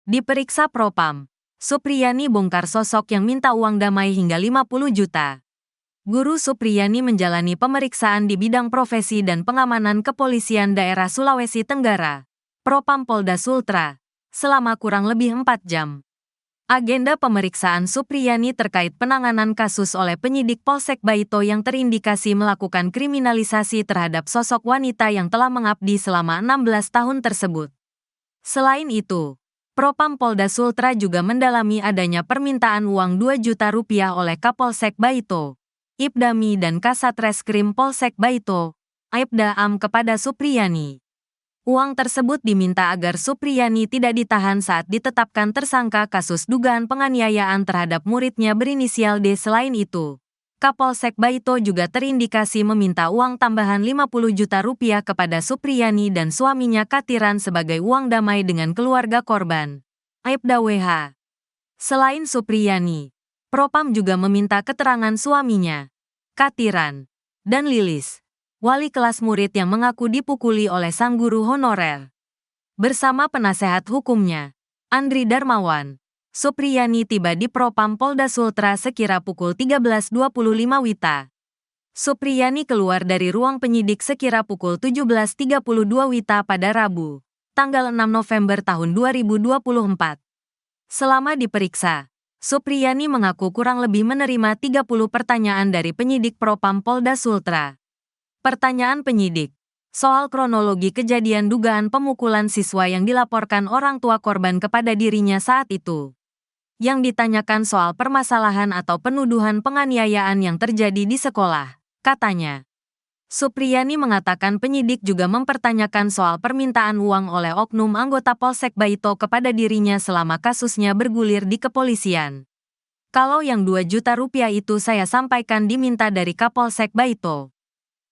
Diperiksa Propam, Supriyani bongkar sosok yang minta uang damai hingga 50 juta. Guru Supriyani menjalani pemeriksaan di bidang profesi dan pengamanan Kepolisian Daerah Sulawesi Tenggara, Propam Polda Sultra, selama kurang lebih 4 jam. Agenda pemeriksaan Supriyani terkait penanganan kasus oleh penyidik Polsek Baito yang terindikasi melakukan kriminalisasi terhadap sosok wanita yang telah mengabdi selama 16 tahun tersebut. Selain itu, Propam Polda Sultra juga mendalami adanya permintaan uang 2 juta rupiah oleh Kapolsek Baito, Ibdami dan Kasatreskrim Polsek Baito, Aibda Am kepada Supriyani. Uang tersebut diminta agar Supriyani tidak ditahan saat ditetapkan tersangka kasus dugaan penganiayaan terhadap muridnya berinisial D. Selain itu, Kapolsek Baito juga terindikasi meminta uang tambahan 50 juta rupiah kepada Supriyani dan suaminya Katiran sebagai uang damai dengan keluarga korban, Aibda WH. Selain Supriyani, Propam juga meminta keterangan suaminya, Katiran, dan Lilis, wali kelas murid yang mengaku dipukuli oleh sang guru honorer. Bersama penasehat hukumnya, Andri Darmawan, Supriyani tiba di Propam Polda Sultra sekira pukul 13.25 WITA. Supriyani keluar dari ruang penyidik sekira pukul 17.32 WITA pada Rabu, tanggal 6 November tahun 2024. Selama diperiksa, Supriyani mengaku kurang lebih menerima 30 pertanyaan dari penyidik Propam Polda Sultra. Pertanyaan penyidik soal kronologi kejadian dugaan pemukulan siswa yang dilaporkan orang tua korban kepada dirinya saat itu. Yang ditanyakan soal permasalahan atau penuduhan penganiayaan yang terjadi di sekolah, katanya. Supriyani mengatakan penyidik juga mempertanyakan soal permintaan uang oleh oknum anggota Polsek Baito kepada dirinya selama kasusnya bergulir di kepolisian. Kalau yang 2 juta rupiah itu saya sampaikan diminta dari Kapolsek Baito.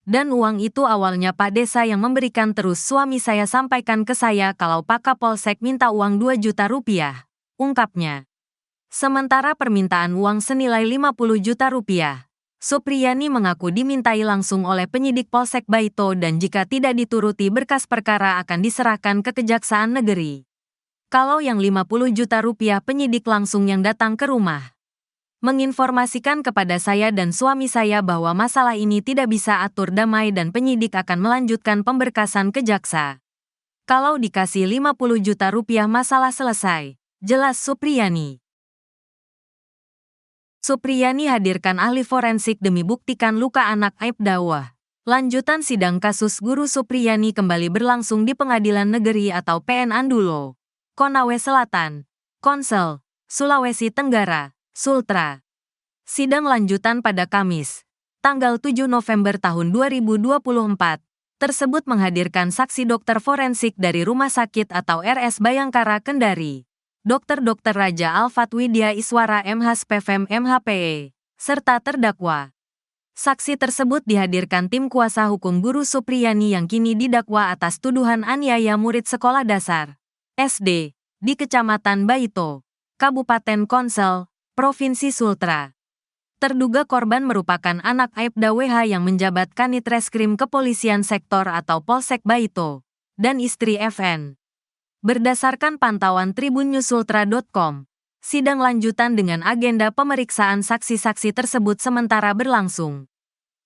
Dan uang itu awalnya Pak Desa yang memberikan, terus suami saya sampaikan ke saya kalau Pak Kapolsek minta uang 2 juta rupiah, ungkapnya. Sementara permintaan uang senilai 50 juta rupiah, Supriyani mengaku dimintai langsung oleh penyidik Polsek Baito dan jika tidak dituruti berkas perkara akan diserahkan ke Kejaksaan Negeri. Kalau yang 50 juta rupiah penyidik langsung yang datang ke rumah. Menginformasikan kepada saya dan suami saya bahwa masalah ini tidak bisa atur damai dan penyidik akan melanjutkan pemberkasan ke jaksa. Kalau dikasih 50 juta rupiah masalah selesai, jelas Supriyani. Supriyani hadirkan ahli forensik demi buktikan luka anak Aibda WH. Lanjutan sidang kasus guru Supriyani kembali berlangsung di Pengadilan Negeri atau PN Andulo, Konawe Selatan, Konsel, Sulawesi Tenggara, Sultra. Sidang lanjutan pada Kamis, tanggal 7 November tahun 2024, tersebut menghadirkan saksi dokter forensik dari Rumah Sakit atau RS Bayangkara Kendari, Dr. Raja Alfat Widya Iswara MH SPVM MHPE, serta terdakwa. Saksi tersebut dihadirkan tim kuasa hukum guru Supriyani yang kini didakwa atas tuduhan aniaya murid sekolah dasar, SD, di Kecamatan Baito, Kabupaten Konsel, Provinsi Sultra. Terduga korban merupakan anak Aibda WH yang menjabat Kanit Reskrim Kepolisian Sektor atau Polsek Baito, dan istri FN. Berdasarkan pantauan tribunnews.sultra.com, sidang lanjutan dengan agenda pemeriksaan saksi-saksi tersebut sementara berlangsung.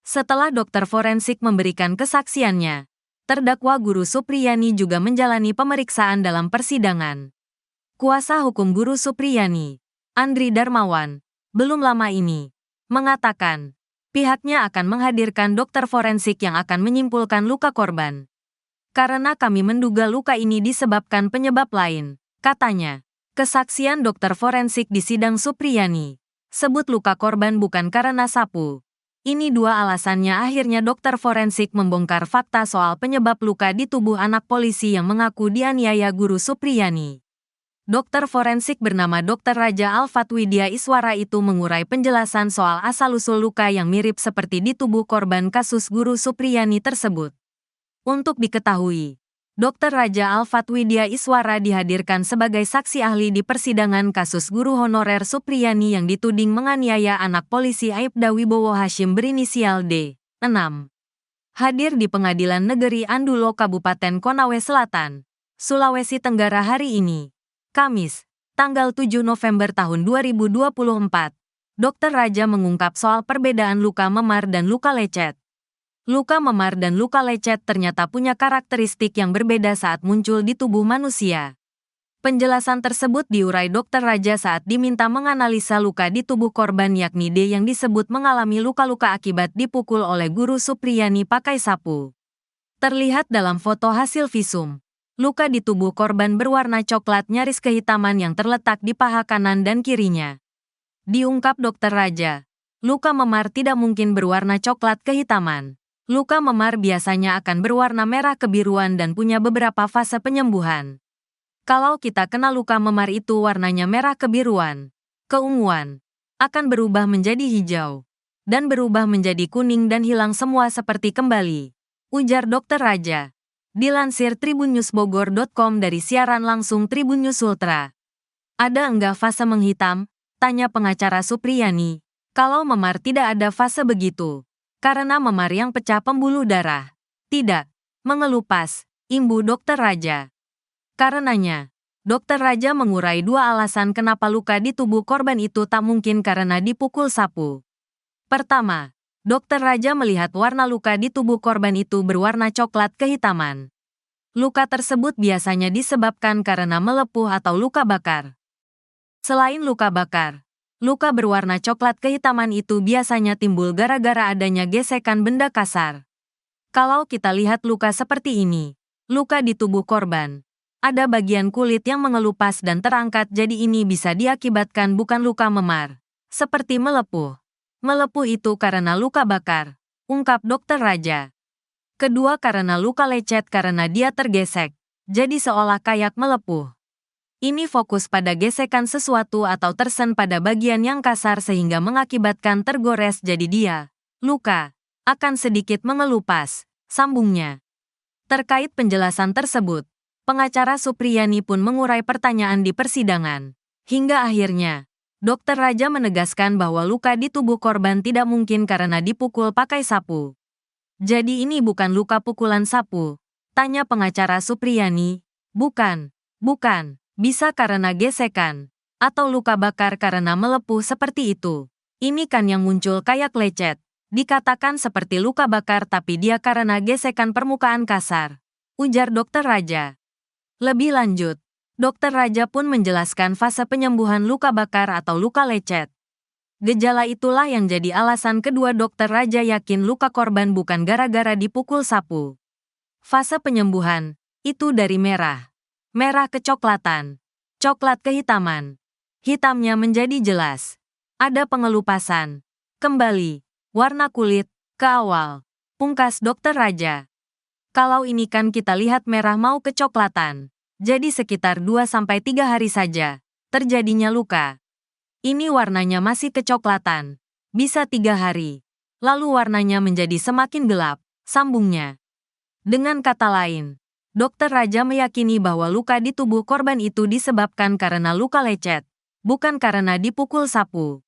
Setelah dokter forensik memberikan kesaksiannya, terdakwa guru Supriyani juga menjalani pemeriksaan dalam persidangan. Kuasa hukum guru Supriyani, Andri Darmawan, belum lama ini, mengatakan pihaknya akan menghadirkan dokter forensik yang akan menyimpulkan luka korban. Karena kami menduga luka ini disebabkan penyebab lain, katanya. Kesaksian dokter forensik di sidang Supriyani sebut luka korban bukan karena sapu. Ini dua alasannya. Akhirnya dokter forensik membongkar fakta soal penyebab luka di tubuh anak polisi yang mengaku dianiaya guru Supriyani. Dokter forensik bernama Dr. Raja Alfat Widya Iswara itu mengurai penjelasan soal asal-usul luka yang mirip seperti di tubuh korban kasus guru Supriyani tersebut. Untuk diketahui, Dr. Raja Alfat Widya Iswara dihadirkan sebagai saksi ahli di persidangan kasus guru honorer Supriyani yang dituding menganiaya anak polisi Aibda Wibowo Hashim berinisial D. 6. Hadir di Pengadilan Negeri Andulo Kabupaten Konawe Selatan, Sulawesi Tenggara hari ini, Kamis, tanggal 7 November tahun 2024. Dr. Raja mengungkap soal perbedaan luka memar dan luka lecet. Luka memar dan luka lecet ternyata punya karakteristik yang berbeda saat muncul di tubuh manusia. Penjelasan tersebut diurai Dr. Raja saat diminta menganalisa luka di tubuh korban yakni D yang disebut mengalami luka-luka akibat dipukul oleh guru Supriyani pakai sapu. Terlihat dalam foto hasil visum, luka di tubuh korban berwarna coklat nyaris kehitaman yang terletak di paha kanan dan kirinya. Diungkap Dr. Raja, luka memar tidak mungkin berwarna coklat kehitaman. Luka memar biasanya akan berwarna merah kebiruan dan punya beberapa fase penyembuhan. Kalau kita kena luka memar itu warnanya merah kebiruan, keunguan, akan berubah menjadi hijau, dan berubah menjadi kuning dan hilang semua seperti kembali, ujar Dr. Raja. Dilansir tribunnewsbogor.com dari siaran langsung Tribun News Ultra. Ada enggak fase menghitam? Tanya pengacara Supriyani. Kalau memar tidak ada fase begitu, karena memar yang pecah pembuluh darah. Tidak, mengelupas, imbu Dr. Raja. Karenanya, Dr. Raja mengurai dua alasan kenapa luka di tubuh korban itu tak mungkin karena dipukul sapu. Pertama, Dr. Raja melihat warna luka di tubuh korban itu berwarna coklat kehitaman. Luka tersebut biasanya disebabkan karena melepuh atau luka bakar. Selain luka bakar, luka berwarna coklat kehitaman itu biasanya timbul gara-gara adanya gesekan benda kasar. Kalau kita lihat luka seperti ini, luka di tubuh korban, ada bagian kulit yang mengelupas dan terangkat jadi ini bisa diakibatkan bukan luka memar, seperti melepuh. Melepuh itu karena luka bakar, ungkap Dr. Raja. Kedua karena luka lecet karena dia tergesek, jadi seolah kayak melepuh. Ini fokus pada gesekan sesuatu atau tersen pada bagian yang kasar sehingga mengakibatkan tergores jadi dia, luka, akan sedikit mengelupas, sambungnya. Terkait penjelasan tersebut, pengacara Supriyani pun mengurai pertanyaan di persidangan. Hingga akhirnya, Dr. Raja menegaskan bahwa luka di tubuh korban tidak mungkin karena dipukul pakai sapu. Jadi ini bukan luka pukulan sapu? Tanya pengacara Supriyani. Bukan, bisa karena gesekan, atau luka bakar karena melepuh seperti itu. Ini kan yang muncul kayak lecet. Dikatakan seperti luka bakar tapi dia karena gesekan permukaan kasar, ujar Dr. Raja. Lebih lanjut, Dr. Raja pun menjelaskan fase penyembuhan luka bakar atau luka lecet. Gejala itulah yang jadi alasan kedua Dr. Raja yakin luka korban bukan gara-gara dipukul sapu. Fase penyembuhan, itu dari merah kecoklatan, coklat kehitaman. Hitamnya menjadi jelas. Ada pengelupasan. Kembali, warna kulit, ke awal. Pungkas Dr. Raja. Kalau ini kan kita lihat merah mau kecoklatan. Jadi sekitar 2-3 hari saja, terjadinya luka. Ini warnanya masih kecoklatan. Bisa 3 hari. Lalu warnanya menjadi semakin gelap, sambungnya. Dengan kata lain, Dr. Raja meyakini bahwa luka di tubuh korban itu disebabkan karena luka lecet, bukan karena dipukul sapu.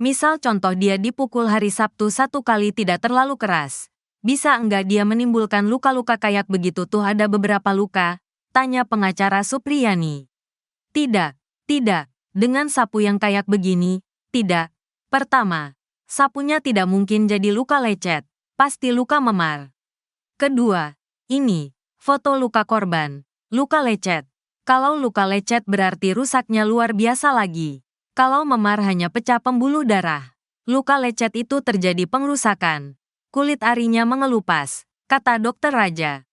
Misal contoh dia dipukul hari Sabtu 1 kali tidak terlalu keras. Bisa enggak dia menimbulkan luka-luka kayak begitu tuh ada beberapa luka? Tanya pengacara Supriyani. Tidak. Dengan sapu yang kayak begini, tidak. Pertama, sapunya tidak mungkin jadi luka lecet. Pasti luka memar. Kedua, ini, foto luka korban. Luka lecet. Kalau luka lecet berarti rusaknya luar biasa lagi. Kalau memar hanya pecah pembuluh darah. Luka lecet itu terjadi pengrusakan. Kulit arinya mengelupas, kata Dr. Raja.